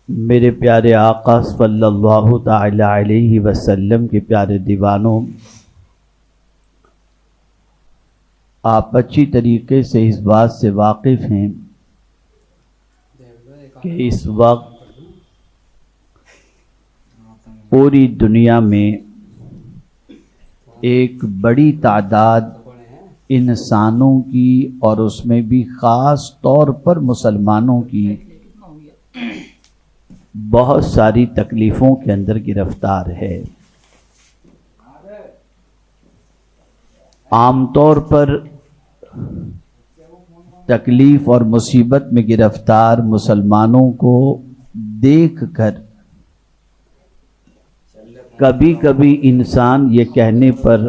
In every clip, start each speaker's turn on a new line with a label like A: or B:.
A: میرے پیارے آقا صلی اللہ تعالی علیہ وسلم کے پیارے دیوانوں، آپ اچھی طریقے سے اس بات سے واقف ہیں کہ اس وقت پوری دنیا میں ایک بڑی تعداد انسانوں کی اور اس میں بھی خاص طور پر مسلمانوں کی بہت ساری تکلیفوں کے اندر گرفتار ہے۔ عام طور پر تکلیف اور مصیبت میں گرفتار مسلمانوں کو دیکھ کر کبھی کبھی انسان یہ کہنے پر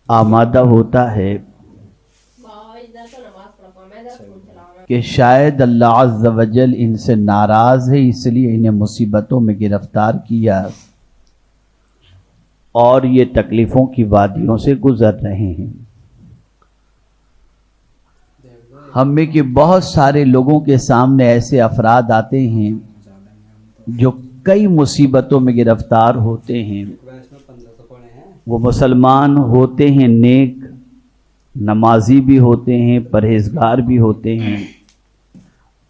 A: آمادہ ہوتا ہے کہ شاید اللہ عز و جل ان سے ناراض ہے، اس لیے انہیں مصیبتوں میں گرفتار کیا اور یہ تکلیفوں کی وادیوں سے گزر رہے ہیں۔ ہم میں کہ بہت سارے لوگوں کے سامنے ایسے افراد آتے ہیں جو کئی مصیبتوں میں گرفتار ہوتے ہیں۔ وہ مسلمان ہوتے ہیں، نیک نمازی بھی ہوتے ہیں، پرہیزگار بھی ہوتے ہیں،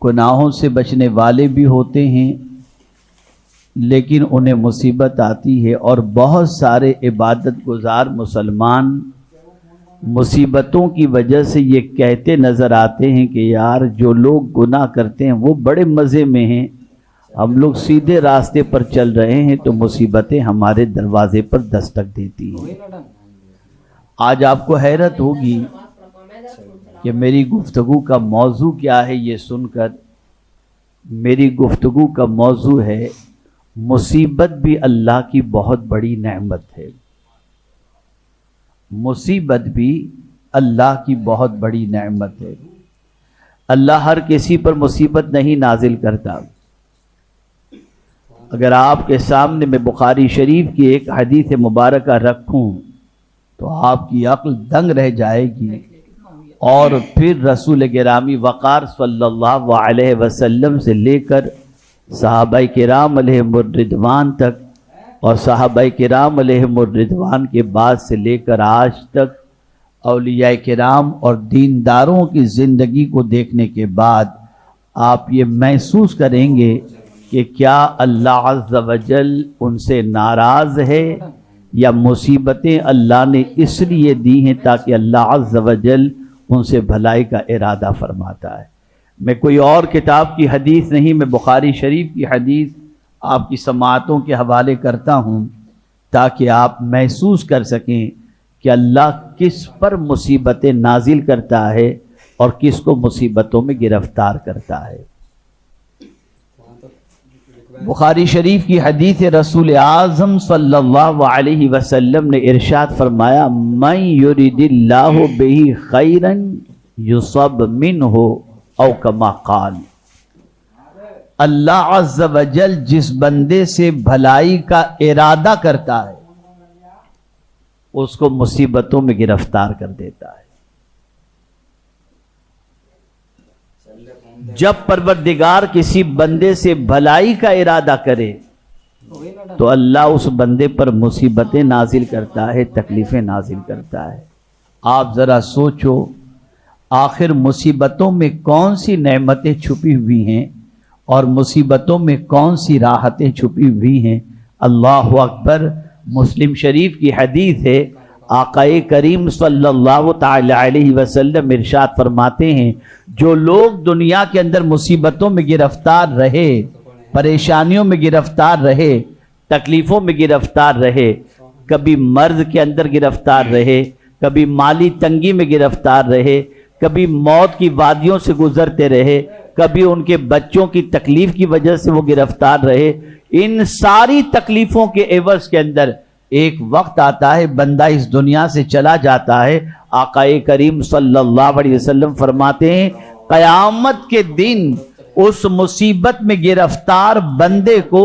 A: گناہوں سے بچنے والے بھی ہوتے ہیں، لیکن انہیں مصیبت آتی ہے۔ اور بہت سارے عبادت گزار مسلمان مصیبتوں کی وجہ سے یہ کہتے نظر آتے ہیں کہ یار جو لوگ گناہ کرتے ہیں وہ بڑے مزے میں ہیں، ہم لوگ سیدھے راستے پر چل رہے ہیں تو مصیبتیں ہمارے دروازے پر دستک دیتی ہیں۔ آج آپ کو حیرت ہوگی کہ میری گفتگو کا موضوع کیا ہے۔ یہ سن کر میری گفتگو کا موضوع ہے مصیبت بھی اللہ کی بہت بڑی نعمت ہے۔ مصیبت بھی اللہ کی بہت بڑی نعمت ہے۔ اللہ ہر کسی پر مصیبت نہیں نازل کرتا۔ اگر آپ کے سامنے میں بخاری شریف کی ایک حدیث مبارکہ رکھوں تو آپ کی عقل دنگ رہ جائے گی، اور پھر رسول گرامی وقار صلی اللہ علیہ وسلم سے لے کر صحابہ کرام علیہم الرضوان تک، اور صحابہ کرام علیہم الرضوان کے بعد سے لے کر آج تک اولیاء کرام اور دینداروں کی زندگی کو دیکھنے کے بعد آپ یہ محسوس کریں گے کہ کیا اللہ عز و جل ان سے ناراض ہے، یا مصیبتیں اللہ نے اس لیے دی ہیں تاکہ اللہ عز و جل ان سے بھلائی کا ارادہ فرماتا ہے۔ میں کوئی اور کتاب کی حدیث نہیں، میں بخاری شریف کی حدیث آپ کی سماعتوں کے حوالے کرتا ہوں تاکہ آپ محسوس کر سکیں کہ اللہ کس پر مصیبتیں نازل کرتا ہے اور کس کو مصیبتوں میں گرفتار کرتا ہے۔ بخاری شریف کی حدیث رسول اعظم صلی اللہ علیہ وسلم نے ارشاد فرمایا من یرید اللہ بہ خیرا یصب منہ او کما قال، اللہ عز و جل جس بندے سے بھلائی کا ارادہ کرتا ہے اس کو مصیبتوں میں گرفتار کر دیتا ہے۔ جب پروردگار کسی بندے سے بھلائی کا ارادہ کرے تو اللہ اس بندے پر مصیبتیں نازل کرتا ہے، تکلیفیں نازل کرتا ہے۔ آپ ذرا سوچو آخر مصیبتوں میں کون سی نعمتیں چھپی ہوئی ہیں اور مصیبتوں میں کون سی راحتیں چھپی ہوئی ہیں۔ اللہ اکبر۔ مسلم شریف کی حدیث ہے، آقا کریم صلی اللہ تعالی علیہ وسلم ارشاد فرماتے ہیں جو لوگ دنیا کے اندر مصیبتوں میں گرفتار رہے، پریشانیوں میں گرفتار رہے، تکلیفوں میں گرفتار رہے، کبھی مرض کے اندر گرفتار رہے، کبھی مالی تنگی میں گرفتار رہے، کبھی موت کی وادیوں سے گزرتے رہے، کبھی ان کے بچوں کی تکلیف کی وجہ سے وہ گرفتار رہے، ان ساری تکلیفوں کے عوض کے اندر ایک وقت آتا ہے بندہ اس دنیا سے چلا جاتا ہے۔ آقا کریم صلی اللہ علیہ وسلم فرماتے ہیں قیامت کے دن اس مصیبت میں گرفتار بندے کو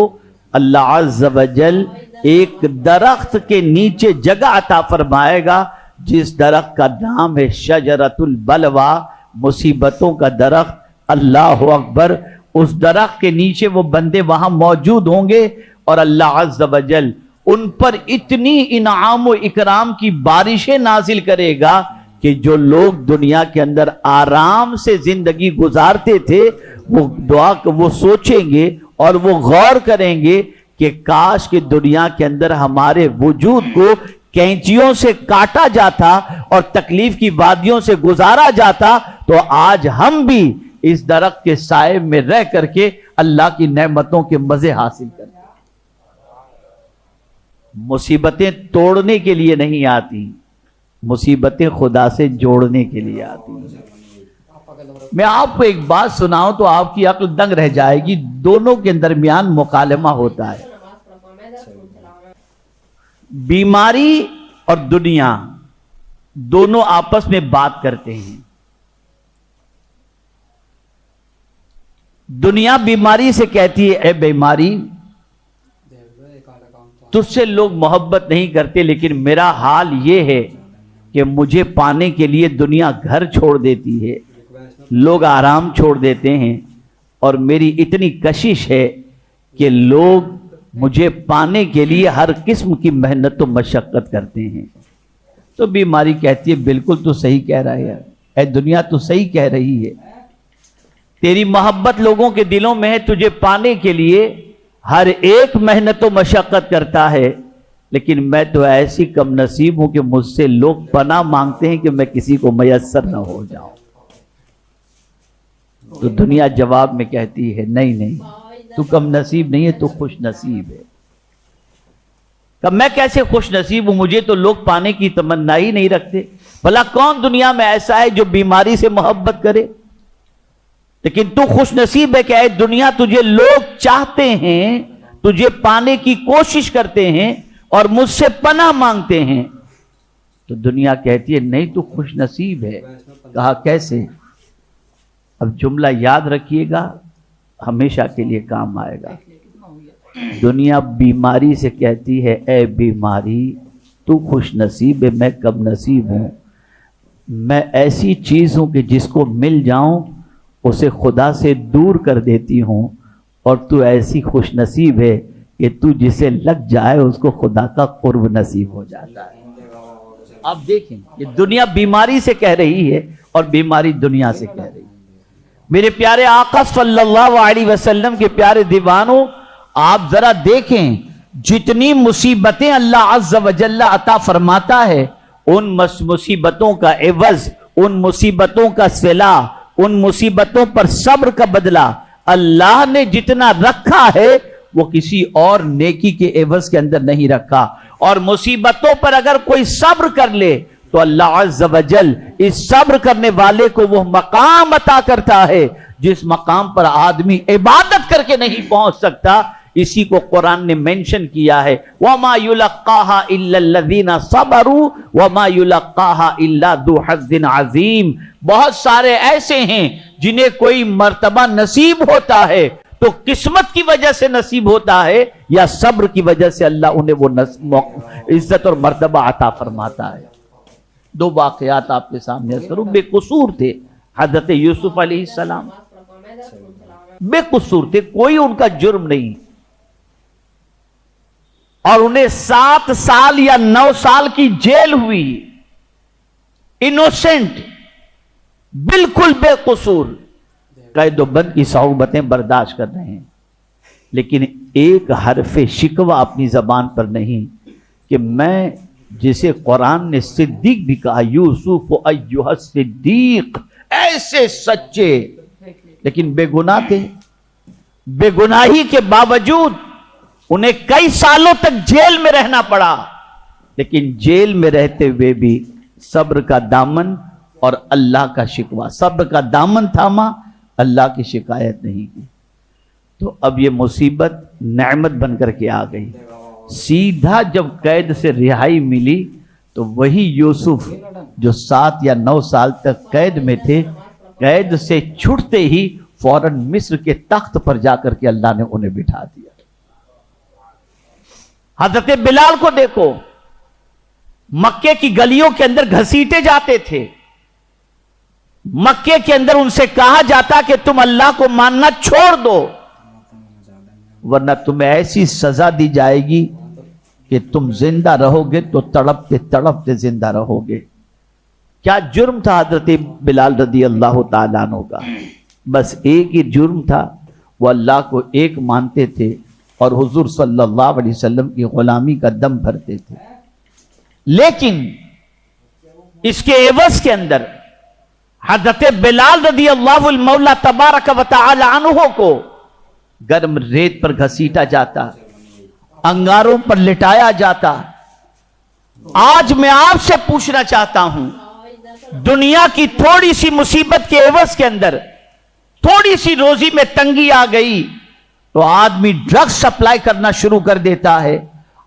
A: اللہ عز و جل ایک درخت کے نیچے جگہ عطا فرمائے گا جس درخت کا نام ہے شجرۃ البلوہ، مصیبتوں کا درخت۔ اللہ اکبر۔ اس درخت کے نیچے وہ بندے وہاں موجود ہوں گے اور اللہ عز و جل ان پر اتنی انعام و اکرام کی بارشیں نازل کرے گا کہ جو لوگ دنیا کے اندر آرام سے زندگی گزارتے تھے وہ سوچیں گے اور وہ غور کریں گے کہ کاش کہ دنیا کے اندر ہمارے وجود کو کینچیوں سے کاٹا جاتا اور تکلیف کی وادیوں سے گزارا جاتا تو آج ہم بھی اس درخت کے سائے میں رہ کر کے اللہ کی نعمتوں کے مزے حاصل کرتے. مصیبتیں توڑنے کے لیے نہیں آتی، مصیبتیں خدا سے جوڑنے کے لیے آتی ہیں. میں آپ کو ایک بات سناؤں تو آپ کی عقل دنگ رہ جائے گی. دونوں کے درمیان مکالمہ ہوتا ہے. بیماری اور دنیا دونوں آپس میں بات کرتے ہیں. دنیا بیماری سے کہتی ہے اے بیماری تجھ سے لوگ محبت نہیں کرتے، لیکن میرا حال یہ ہے کہ مجھے پانے کے لیے دنیا گھر چھوڑ دیتی ہے، لوگ آرام چھوڑ دیتے ہیں، اور میری اتنی کشش ہے کہ لوگ مجھے پانے کے لیے ہر قسم کی محنت و مشقت کرتے ہیں. تو بیماری کہتی ہے بالکل تو صحیح کہہ رہا ہے، اے دنیا تو صحیح کہہ رہی ہے، تیری محبت لوگوں کے دلوں میں ہے، تجھے پانے کے لیے ہر ایک محنت و مشقت کرتا ہے، لیکن میں تو ایسی کم نصیب ہوں کہ مجھ سے لوگ پناہ مانگتے ہیں کہ میں کسی کو میسر نہ ہو جاؤں. تو دنیا جواب میں کہتی ہے نہیں تو کم نصیب نہیں ہے، تو خوش نصیب ہے. کہ میں کیسے خوش نصیب ہوں، مجھے تو لوگ پانے کی تمنا ہی نہیں رکھتے. بھلا کون دنیا میں ایسا ہے جو بیماری سے محبت کرے؟ لیکن تو خوش نصیب ہے کہ اے دنیا تجھے لوگ چاہتے ہیں، تجھے پانے کی کوشش کرتے ہیں اور مجھ سے پناہ مانگتے ہیں. تو دنیا کہتی ہے نہیں تو خوش نصیب ہے. کہا کیسے؟ اب جملہ یاد رکھیے گا، ہمیشہ کے لیے کام آئے گا. دنیا بیماری سے کہتی ہے اے بیماری تو خوش نصیب ہے، میں کم نصیب ہوں. میں ایسی چیز ہوں کہ جس کو مل جاؤں اسے خدا سے دور کر دیتی ہوں، اور تو ایسی خوش نصیب ہے کہ تو جسے لگ جائے اس کو خدا کا قرب نصیب ہو جاتا ہے. آپ دیکھیں یہ دنیا بیماری سے کہہ رہی ہے اور بیماری دنیا سے کہہ رہی ہے. میرے پیارے آقا صلی اللہ علیہ وسلم کے پیارے دیوانوں، آپ ذرا دیکھیں جتنی مصیبتیں اللہ عز و جل عطا فرماتا ہے، ان مصیبتوں کا عوض، ان مصیبتوں کا صلہ، ان مصیبتوں پر صبر کا بدلہ اللہ نے جتنا رکھا ہے وہ کسی اور نیکی کے عوض کے اندر نہیں رکھا. اور مصیبتوں پر اگر کوئی صبر کر لے تو اللہ عز و جل اس صبر کرنے والے کو وہ مقام عطا کرتا ہے جس مقام پر آدمی عبادت کر کے نہیں پہنچ سکتا. اسی کو قرآن نے مینشن کیا ہے وَمَا يُلَقَّاهَا إِلَّا الَّذِينَ صَبَرُوا وَمَا يُلَقَّاهَا إِلَّا ذُو حَظٍّ عَظِيمٍ. بہت سارے ایسے ہیں جنہیں کوئی مرتبہ نصیب ہوتا ہے تو قسمت کی وجہ سے نصیب ہوتا ہے یا صبر کی وجہ سے اللہ انہیں وہ عزت اور مرتبہ عطا فرماتا ہے. دو واقعات آپ کے سامنے کروں. بے قصور تھے حضرت یوسف علیہ السلام، بے قصور تھے، کوئی ان کا جرم نہیں، اور انہیں 7 سال یا 9 سال کی جیل ہوئی. انوسنٹ، بالکل بے قصور، قید و بند کی صعوبتیں برداشت کر رہے ہیں، لیکن ایک حرف شکوہ اپنی زبان پر نہیں کہ میں جسے قرآن نے صدیق بھی کہا، یوسف ایھا الصدیق، ایسے سچے، لیکن بے گناہ تھے. بے گناہی کے باوجود انہیں کئی سالوں تک جیل میں رہنا پڑا، لیکن جیل میں رہتے ہوئے بھی صبر کا دامن اور اللہ کا شکوہ، صبر کا دامن تھاما، اللہ کی شکایت نہیں کی. تو اب یہ مصیبت نعمت بن کر کے آ گئی. سیدھا جب قید سے رہائی ملی تو وہی یوسف جو 7 یا 9 سال تک قید میں تھے، قید سے چھٹتے ہی فوراً مصر کے تخت پر جا کر کے اللہ نے انہیں بٹھا دیا. حضرت بلال کو دیکھو، مکے کی گلیوں کے اندر گھسیٹے جاتے تھے، مکے کے اندر ان سے کہا جاتا کہ تم اللہ کو ماننا چھوڑ دو ورنہ تمہیں ایسی سزا دی جائے گی کہ تم زندہ رہو گے تو تڑپتے تڑپتے زندہ رہو گے۔ کیا جرم تھا حضرت بلال رضی اللہ تعالیٰ عنہ کا؟ بس ایک ہی جرم تھا، وہ اللہ کو ایک مانتے تھے اور حضور صلی اللہ علیہ وسلم کی غلامی کا دم بھرتے تھے۔ لیکن اس کے عوض کے اندر حضرت بلال رضی اللہ المولا تبارک و تعالی عنہ کو گرم ریت پر گھسیٹا جاتا، انگاروں پر لٹایا جاتا۔ آج میں آپ سے پوچھنا چاہتا ہوں، دنیا کی تھوڑی سی مصیبت کے عوض کے اندر تھوڑی سی روزی میں تنگی آ گئی تو آدمی ڈرگ سپلائی کرنا شروع کر دیتا ہے،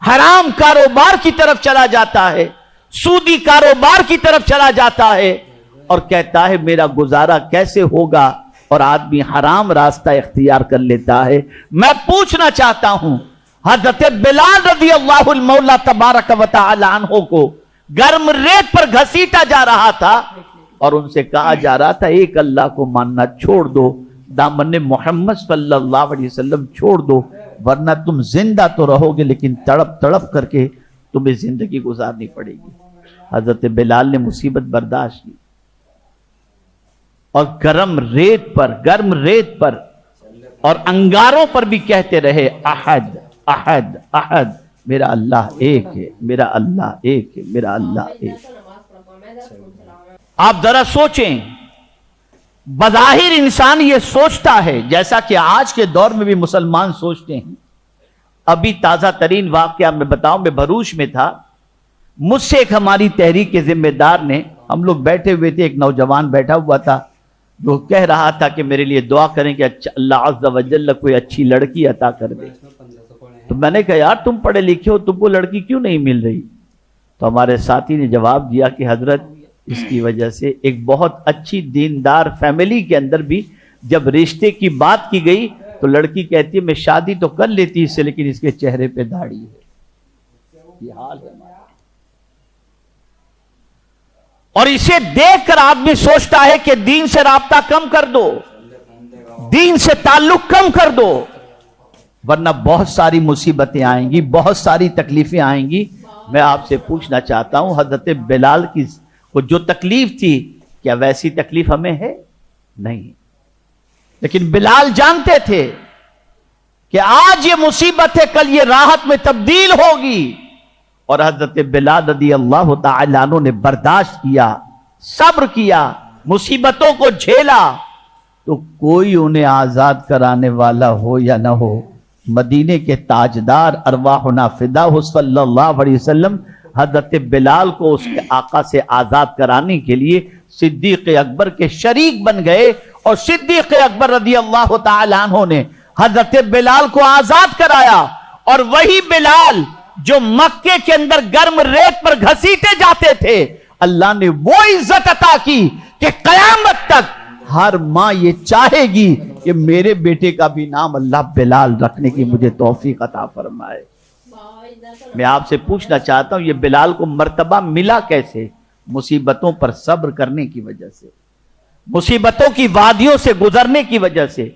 A: حرام کاروبار کی طرف چلا جاتا ہے، سودی کاروبار کی طرف چلا جاتا ہے اور کہتا ہے میرا گزارا کیسے ہوگا، اور آدمی حرام راستہ اختیار کر لیتا ہے۔ میں پوچھنا چاہتا ہوں، حضرت بلال رضی اللہ المولا تبارک و تعالی عنہ کو گرم ریت پر گھسیٹا جا رہا تھا اور ان سے کہا جا رہا تھا ایک اللہ کو ماننا چھوڑ دو، دامن محمد صلی اللہ علیہ وسلم چھوڑ دو ورنہ تم زندہ تو رہو گے لیکن تڑپ تڑپ کر کے تمہیں زندگی گزارنی پڑے گی۔ حضرت بلال نے مصیبت برداشت کی اور گرم ریت پر اور انگاروں پر بھی کہتے رہے احد احد احد، میرا اللہ ایک ہے، میرا اللہ ایک ہے، میرا اللہ ایک ہے۔ آپ ذرا سوچیں، بظاہر انسان یہ سوچتا ہے جیسا کہ آج کے دور میں بھی مسلمان سوچتے ہیں۔ ابھی تازہ ترین واقعہ میں بتاؤں، میں بھروچ میں تھا، مجھ سے ایک ہماری تحریک کے ذمہ دار نے، ہم لوگ بیٹھے ہوئے تھے، ایک نوجوان بیٹھا ہوا تھا جو کہہ رہا تھا کہ میرے لیے دعا کریں کہ اللہ عز و جل کوئی اچھی لڑکی عطا کر دے۔ تو میں نے کہا یار تم پڑھے لکھے ہو، تم کو لڑکی کیوں نہیں مل رہی؟ تو ہمارے ساتھی نے جواب دیا کہ حضرت اس کی وجہ سے ایک بہت اچھی دیندار فیملی کے اندر بھی جب رشتے کی بات کی گئی تو لڑکی کہتی ہے میں شادی تو کر لیتی اس سے لیکن اس کے چہرے پہ داڑھی ہے۔ یہ حال ہے ہمارا، اور اسے دیکھ کر آدمی سوچتا ہے کہ دین سے رابطہ کم کر دو، دین سے تعلق کم کر دو، ورنہ بہت ساری مصیبتیں آئیں گی، بہت ساری تکلیفیں آئیں گی۔ میں آپ سے پوچھنا چاہتا ہوں، حضرت بلال کی کو جو تکلیف تھی کیا ویسی تکلیف ہمیں ہے؟ نہیں، لیکن بلال جانتے تھے کہ آج یہ مصیبت ہے کل یہ راحت میں تبدیل ہوگی، اور حضرت بلال رضی اللہ تعالی عنہ نے برداشت کیا، صبر کیا، مصیبتوں کو جھیلا، تو کوئی انہیں آزاد کرانے والا ہو یا نہ ہو، مدینے کے تاجدار ارواحنا فدا صلی اللہ علیہ وسلم حضرت بلال کو اس کے آقا سے آزاد کرانے کے لیے صدیق اکبر کے شریک بن گئے، اور صدیق اکبر رضی اللہ تعالی عنہ نے حضرت بلال کو آزاد کرایا، اور وہی بلال جو مکے کے اندر گرم ریت پر گھسیٹے جاتے تھے، اللہ نے وہ عزت عطا کی کہ قیامت تک ہر ماں یہ چاہے گی کہ میرے بیٹے کا بھی نام اللہ بلال رکھنے کی مجھے توفیق عطا فرمائے۔ میں آپ سے پوچھنا چاہتا ہوں یہ بلال کو مرتبہ ملا کیسے؟ مصیبتوں پر صبر کرنے کی وجہ سے، مصیبتوں کی وادیوں سے گزرنے کی وجہ سے،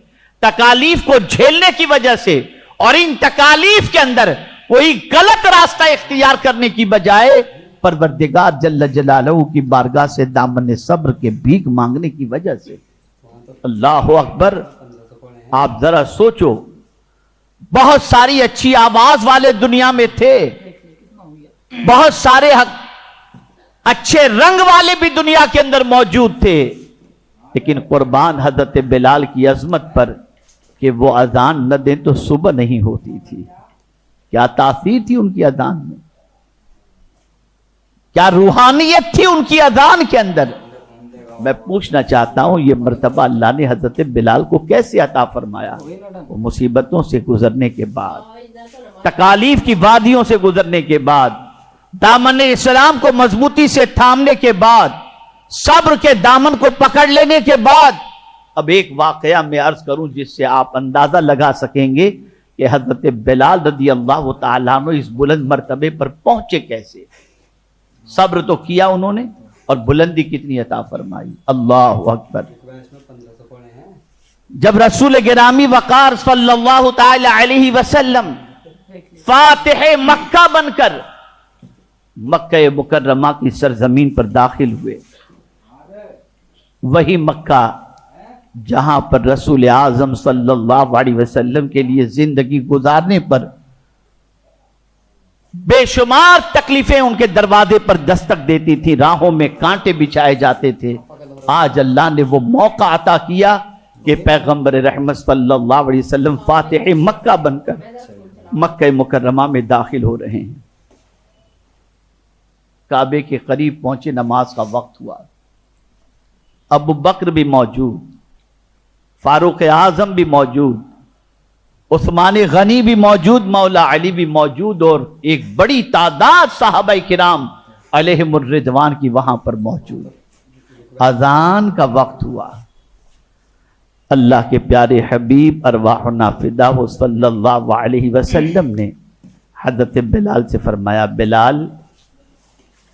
A: تکالیف کو جھیلنے کی وجہ سے، اور ان تکالیف کے اندر کوئی غلط راستہ اختیار کرنے کی بجائے پروردگار جل جلالہ کی بارگاہ سے دامن صبر کے بھیک مانگنے کی وجہ سے۔ اللہ اکبر! آپ ذرا سوچو، بہت ساری اچھی آواز والے دنیا میں تھے، بہت سارے اچھے رنگ والے بھی دنیا کے اندر موجود تھے، لیکن قربان حضرت بلال کی عظمت پر کہ وہ اذان نہ دیں تو صبح نہیں ہوتی تھی۔ کیا تاثیر تھی ان کی اذان میں، کیا روحانیت تھی ان کی اذان کے اندر۔ میں پوچھنا چاہتا ہوں یہ مرتبہ اللہ نے حضرت بلال کو کیسے عطا فرمایا؟ وہ مصیبتوں سے گزرنے کے بعد، تکالیف کی وادیوں سے گزرنے کے بعد، دامن اسلام کو مضبوطی سے تھامنے کے بعد، صبر کے دامن کو پکڑ لینے کے بعد۔ اب ایک واقعہ میں عرض کروں جس سے آپ اندازہ لگا سکیں گے کہ حضرت بلال رضی اللہ تعالیٰ عنہ اس بلند مرتبے پر پہنچے کیسے۔ صبر تو کیا انہوں نے، اور بلندی کتنی عطا فرمائی. اللہ اکبر. جب رسول گرامی وقار صلی اللہ تعالی علیہ وسلم فاتح مکہ بن کر مکہ مکرمہ کی سرزمین پر داخل ہوئے، وہی مکہ جہاں پر رسول اعظم صلی اللہ علیہ وسلم کے لیے زندگی گزارنے پر بے شمار تکلیفیں ان کے دروازے پر دستک دیتی تھی، راہوں میں کانٹے بچھائے جاتے تھے. آج اللہ نے وہ موقع عطا کیا کہ پیغمبر رحمت صلی اللہ علیہ وسلم فاتح مکہ بن کر مکہ مکرمہ میں داخل ہو رہے ہیں. کعبے کے قریب پہنچے، نماز کا وقت ہوا. ابو بکر بھی موجود، فاروق اعظم بھی موجود، عثمان غنی بھی موجود، مولا علی بھی موجود، اور ایک بڑی تعداد صحابہ کرام علیہم الرضوان کی وہاں پر موجود. اذان کا وقت ہوا. اللہ کے پیارے حبیب ارواحنا فدا ہو صلی اللہ علیہ وسلم نے حضرت بلال سے فرمایا، بلال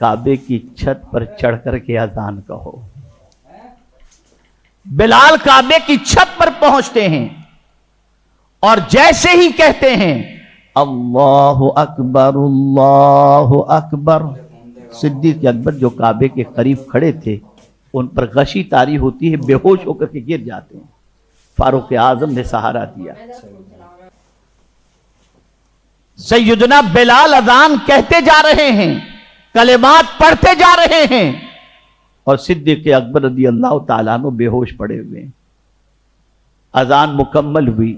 A: کعبے کی چھت پر چڑھ کر کے اذان کہو. بلال کعبے کی چھت پر پہنچتے ہیں اور جیسے ہی کہتے ہیں اللہ اکبر اللہ اکبر، صدیق اکبر جو کعبے کے قریب کھڑے تھے ان پر غشی طاری ہوتی ہے، بے ہوش ہو کر کے گر جاتے ہیں. فاروق اعظم نے سہارا دیا. سیدنا بلال اذان کہتے جا رہے ہیں، کلمات پڑھتے جا رہے ہیں، اور صدیق اکبر رضی اللہ تعالیٰ عنہ بے ہوش پڑے ہوئے. اذان مکمل ہوئی.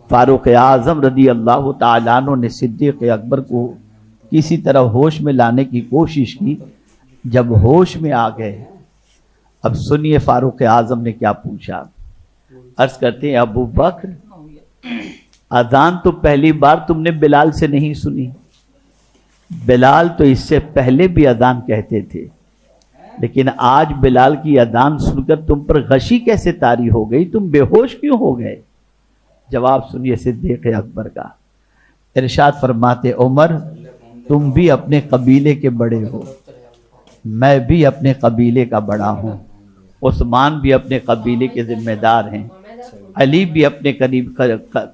A: فاروق اعظم رضی اللہ تعالیٰ عنہ نے صدیق اکبر کو کسی طرح ہوش میں لانے کی کوشش کی. جب ہوش میں آ گئے، اب سنیے فاروق اعظم نے کیا پوچھا. عرض کرتے ہیں ابو بکر، اذان تو پہلی بار تم نے بلال سے نہیں سنی. بلال تو اس سے پہلے بھی اذان کہتے تھے، لیکن آج بلال کی اذان سن کر تم پر غشی کیسے طاری ہو گئی؟ تم بے ہوش کیوں ہو گئے؟ جواب سنیے صدیق اکبر کا. ارشاد فرماتے، عمر تم بھی اپنے قبیلے کے بڑے ہو، میں بھی اپنے قبیلے کا بڑا ہوں، عثمان بھی اپنے قبیلے کے ذمہ دار ہیں، علی بھی اپنے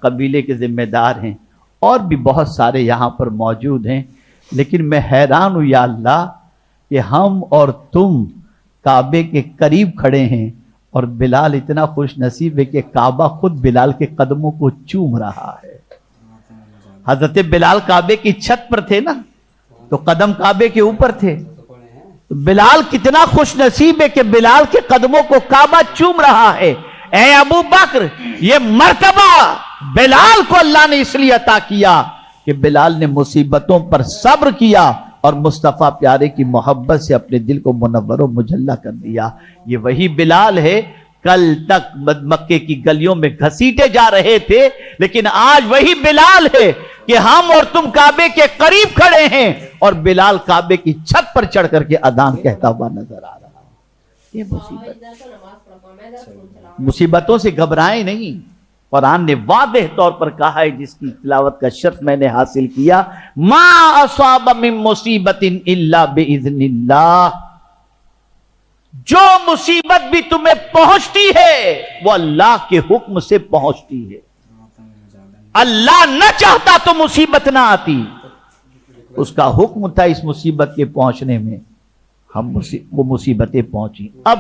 A: قبیلے کے ذمہ دار ہیں، اور بھی بہت سارے یہاں پر موجود ہیں. لیکن میں حیران ہوں یا اللہ کہ ہم اور تم کعبے کے قریب کھڑے ہیں اور بلال اتنا خوش نصیب ہے کہ کعبہ خود بلال کے قدموں کو چوم رہا ہے. حضرت بلال کعبے کی چھت پر تھے نا، تو قدم کعبے کے اوپر تھے. بلال کتنا خوش نصیب ہے کہ بلال کے قدموں کو کعبہ چوم رہا ہے. اے ابو بکر، یہ مرتبہ بلال کو اللہ نے اس لیے عطا کیا کہ بلال نے مصیبتوں پر صبر کیا اور مصطفیٰ پیارے کی محبت سے اپنے دل کو منور و مجلہ کر دیا. یہ وہی بلال ہے کل تک مکے کی گلیوں میں گھسیٹے جا رہے تھے، لیکن آج وہی بلال ہے کہ ہم اور تم کعبے کے قریب کھڑے ہیں اور بلال کعبے کی چھت پر چڑھ کر کے اذان کہتا ہوا نظر آ رہا ہے. یہ مصیبتوں سے گھبرائیں نہیں. قرآن نے واضح طور پر کہا ہے، جس کی تلاوت کا شرف میں نے حاصل کیا، ما اصاب من مصیبت الا باذن اللہ. جو مصیبت بھی تمہیں پہنچتی ہے وہ اللہ کے حکم سے پہنچتی ہے. اللہ نہ چاہتا تو مصیبت نہ آتی، اس کا حکم تھا اس مصیبت کے پہنچنے میں، وہ مصیبتیں پہنچی. اب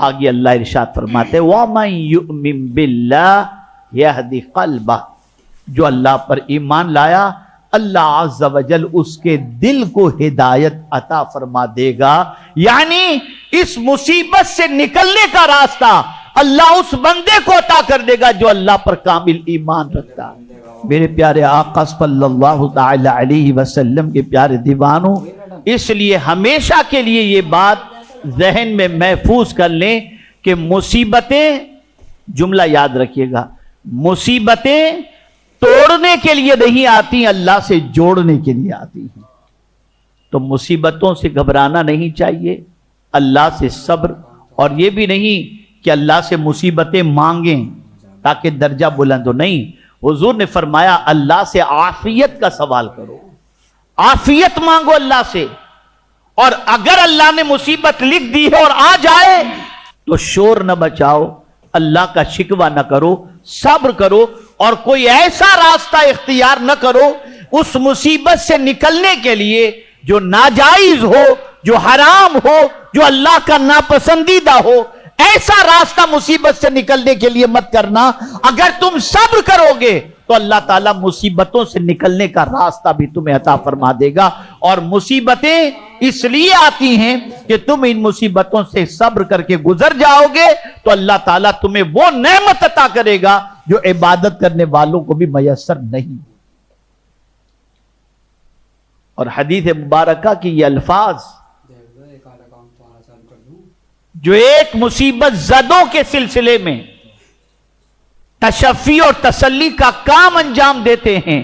A: آگے اللہ ارشاد فرماتے وَمَن يُؤْمِن بِاللَّهِ يَهْدِ قَلْبَهُ، جو اللہ پر ایمان لایا اللہ عز و جل اس کے دل کو ہدایت عطا فرما دے گا. یعنی اس مصیبت سے نکلنے کا راستہ اللہ اس بندے کو عطا کر دے گا جو اللہ پر کامل ایمان رکھتا. میرے پیارے آقا صلی اللہ تعالی علیہ وسلم کے پیارے دیوانوں، اس لیے ہمیشہ کے لیے یہ بات ذہن میں محفوظ کر لیں کہ مصیبتیں، جملہ یاد رکھیے گا، مصیبتیں توڑنے کے لیے نہیں آتی، اللہ سے جوڑنے کے لیے آتی ہیں. تو مصیبتوں سے گھبرانا نہیں چاہیے، اللہ سے صبر، اور یہ بھی نہیں کہ اللہ سے مصیبتیں مانگیں تاکہ درجہ بلند ہو. نہیں، حضور نے فرمایا اللہ سے عافیت کا سوال کرو، عافیت مانگو اللہ سے. اور اگر اللہ نے مصیبت لکھ دی ہے اور آ جائے تو شور نہ بچاؤ، اللہ کا شکوہ نہ کرو، صبر کرو، اور کوئی ایسا راستہ اختیار نہ کرو اس مصیبت سے نکلنے کے لیے جو ناجائز ہو، جو حرام ہو، جو اللہ کا ناپسندیدہ ہو۔ ایسا راستہ مصیبت سے نکلنے کے لیے مت کرنا۔ اگر تم صبر کرو گے تو اللہ تعالیٰ مصیبتوں سے نکلنے کا راستہ بھی تمہیں عطا فرما دے گا۔ اور مصیبتیں اس لیے آتی ہیں کہ تم ان مصیبتوں سے صبر کر کے گزر جاؤ گے تو اللہ تعالیٰ تمہیں وہ نعمت عطا کرے گا جو عبادت کرنے والوں کو بھی میسر نہیں۔ اور حدیث مبارکہ کی یہ الفاظ جو ایک مصیبت زدوں کے سلسلے میں تشفی اور تسلی کا کام انجام دیتے ہیں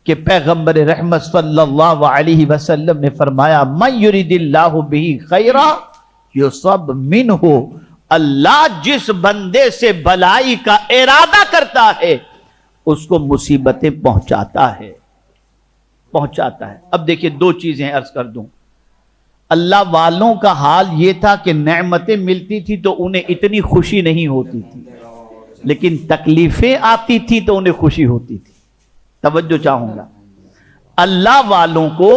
A: کہ پیغمبر رحمت صلی اللہ علیہ وسلم نے فرمایا من یرید اللہ بہ خیرا یصب منہ، اللہ جس بندے سے بھلائی کا ارادہ کرتا ہے اس کو مصیبتیں پہنچاتا ہے۔ اب دیکھیں دو چیزیں عرض کر دوں۔ اللہ والوں کا حال یہ تھا کہ نعمتیں ملتی تھی تو انہیں اتنی خوشی نہیں ہوتی تھی، لیکن تکلیفیں آتی تھی تو انہیں خوشی ہوتی تھی۔ توجہ چاہوں گا، اللہ والوں کو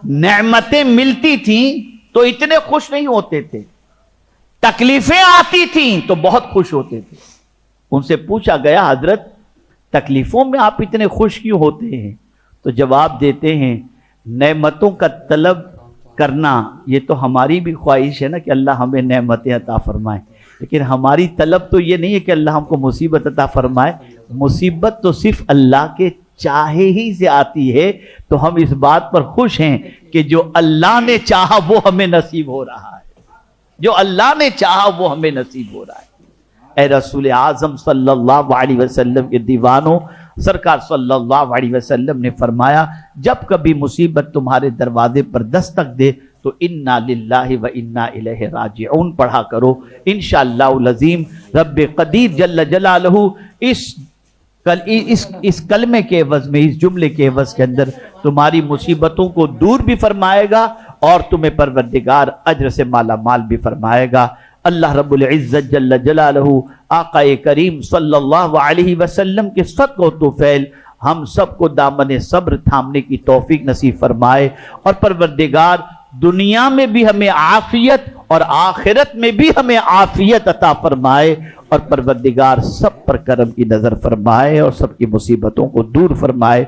A: نعمتیں ملتی تھیں تو اتنے خوش نہیں ہوتے تھے، تکلیفیں آتی تھیں تو بہت خوش ہوتے تھے۔ ان سے پوچھا گیا حضرت تکلیفوں میں آپ اتنے خوش کیوں ہوتے ہیں؟ تو جواب دیتے ہیں نعمتوں کا طلب کرنا یہ تو ہماری بھی خواہش ہے نا کہ اللہ ہمیں نعمتیں عطا فرمائے، لیکن ہماری طلب تو یہ نہیں ہے کہ اللہ ہم کو مصیبت عطا فرمائے۔ مصیبت تو صرف اللہ کے چاہے ہی سے آتی ہے، تو ہم اس بات پر خوش ہیں کہ جو اللہ نے چاہا وہ ہمیں نصیب ہو رہا ہے، جو اللہ نے چاہا وہ ہمیں نصیب ہو رہا ہے۔ اے رسول اعظم صلی اللہ علیہ وسلم کے دیوانوں، سرکار صلی اللہ علیہ وسلم نے فرمایا جب کبھی مصیبت تمہارے دروازے پر دستک دے تو انا للہ و انا الیہ راجعون پڑھا کرو۔ انشاءاللہ العظیم رب قدیر جل جلالہ اس کلمے کے عوض میں، اس جملے کے عوض کے اندر تمہاری مصیبتوں کو دور بھی فرمائے گا اور تمہیں پروردگار اجر سے مالا مال بھی فرمائے گا۔ اللہ رب العزت جل جلالہ آقا کریم صلی اللہ علیہ وسلم کے صدقہ و طفیل ہم سب کو دامن صبر تھامنے کی توفیق نصیب فرمائے، اور پروردگار دنیا میں بھی ہمیں عافیت اور آخرت میں بھی ہمیں عافیت عطا فرمائے، اور پروردگار سب پر کرم کی نظر فرمائے اور سب کی مصیبتوں کو دور فرمائے۔